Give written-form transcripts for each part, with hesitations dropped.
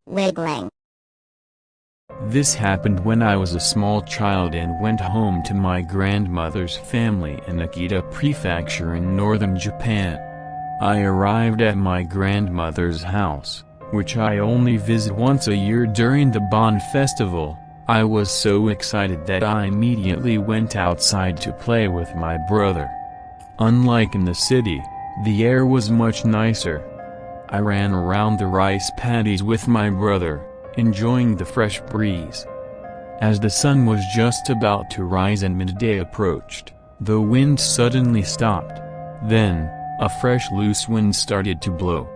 wiggling. This happened when I was a small child and went home to my grandmother's family in Akita Prefecture in northern Japan. I arrived at my grandmother's house, which I only visit once a year during the Bon Festival. I was so excited that I immediately went outside to play with my brother. Unlike in the city, the air was much nicer. I ran around the rice paddies with my brother, enjoying the fresh breeze. As the sun was just about to rise and midday approached, the wind suddenly stopped. Then, a fresh loose wind started to blow.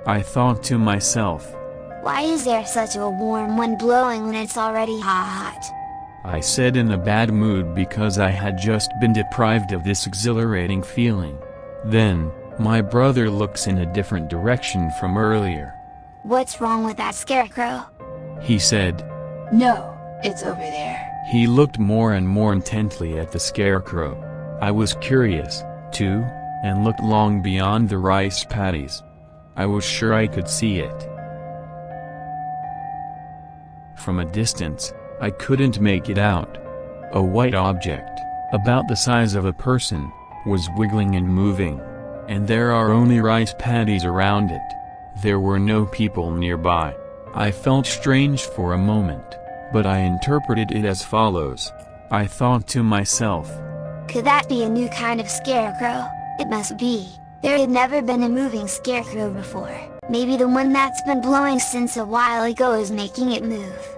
I thought to myself, "Why is there such a warm wind blowing when it's already hot?" I said in a bad mood because I had just been deprived of this exhilarating feeling. Then, my brother looks in a different direction from earlier. "What's wrong with that scarecrow?" He said. "No, it's over there." He looked more and more intently at the scarecrow. I was curious, too, and looked long beyond the rice paddies. I was sure I could see it. From a distance, I couldn't make it out. A white object, about the size of a person, was wiggling and moving. And there are only rice paddies around it. There were no people nearby. I felt strange for a moment, but I interpreted it as follows. I thought to myself, "Could that be a new kind of scarecrow? It must be. There had never been a moving scarecrow before. Maybe the one that's been blowing since a while ago is making it move."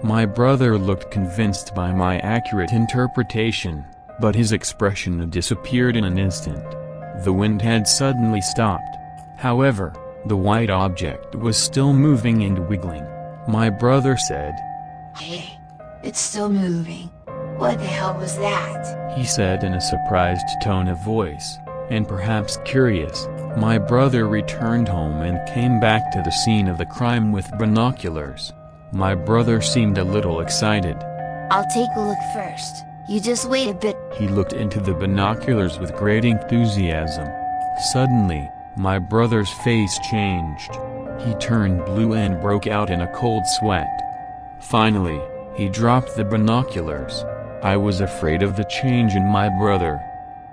My brother looked convinced by my accurate interpretation, but his expression disappeared in an instant. The wind had suddenly stopped. However, the white object was still moving and wiggling. My brother said, "Hey, it's still moving. What the hell was that?" he said in a surprised tone of voice, and perhaps curious. My brother returned home and came back to the scene of the crime with binoculars. My brother seemed a little excited. "I'll take a look first. You just wait a bit." He looked into the binoculars with great enthusiasm. Suddenly, my brother's face changed. He turned blue and broke out in a cold sweat. Finally, he dropped the binoculars. I was afraid of the change in my brother.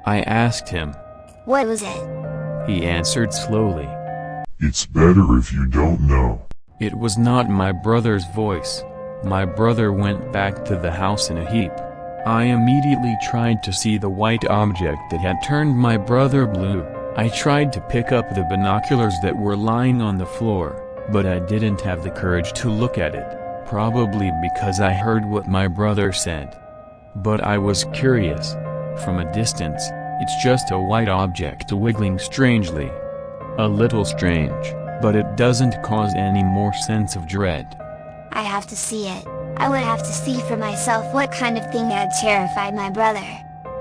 I asked him. "What was it?" He answered slowly. "It's better if you don't know." It was not my brother's voice. My brother went back to the house in a heap. I immediately tried to see the white object that had turned my brother blue. I tried to pick up the binoculars that were lying on the floor, but I didn't have the courage to look at it, probably because I heard what my brother said. But I was curious. From a distance, it's just a white object wiggling strangely. A little strange, but it doesn't cause any more sense of dread. "I have to see it. I would have to see for myself what kind of thing had terrified my brother."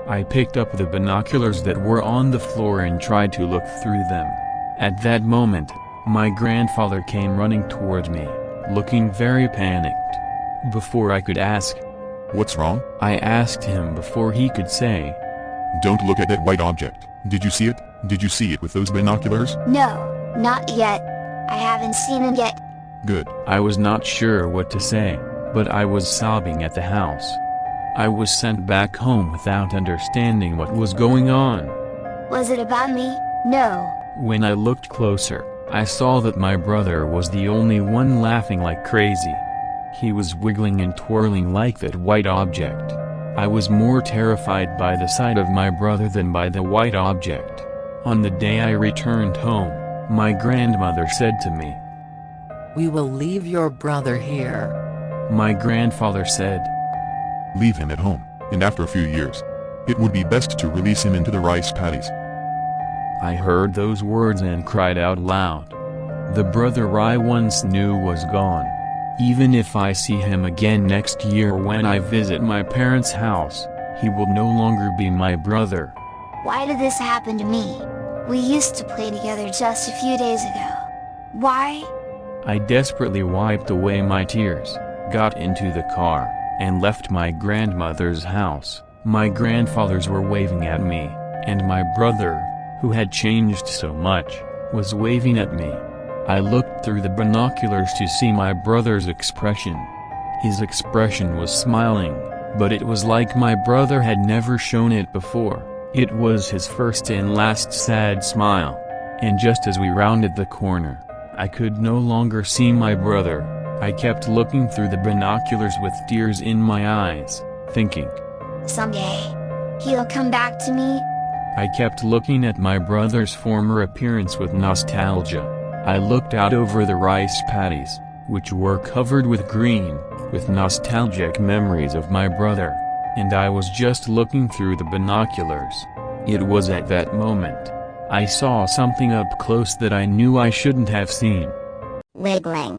I picked up the binoculars that were on the floor and tried to look through them. At that moment, my grandfather came running towards me, looking very panicked. Before I could ask, "What's wrong?" I asked him before he could say, "Don't look at that white object. Did you see it? Did you see it with those binoculars?" "No, not yet. I haven't seen it yet." Good. I was not sure what to say, but I was sobbing at the house. I was sent back home without understanding what was going on. "Was it about me?" "No." When I looked closer, I saw that my brother was the only one laughing like crazy. He was wiggling and twirling like that white object. I was more terrified by the sight of my brother than by the white object. On the day I returned home, my grandmother said to me, "We will leave your brother here." My grandfather said, "Leave him at home, and after a few years, it would be best to release him into the rice paddies." I heard those words and cried out loud. The brother I once knew was gone. Even if I see him again next year when I visit my parents' house, he will no longer be my brother. "Why did this happen to me? We used to play together just a few days ago. Why?" I desperately wiped away my tears, got into the car, and left my grandmother's house. My grandfathers were waving at me, and my brother, who had changed so much, was waving at me. I looked through the binoculars to see my brother's expression. His expression was smiling, but it was like my brother had never shown it before. It was his first and last sad smile. And just as we rounded the corner, I could no longer see my brother. I kept looking through the binoculars with tears in my eyes, thinking, someday, he'll come back to me. I kept looking at my brother's former appearance with nostalgia. I looked out over the rice paddies, which were covered with green, with nostalgic memories of my brother, and I was just looking through the binoculars. It was at that moment I saw something up close that I knew I shouldn't have seen. Wiggling.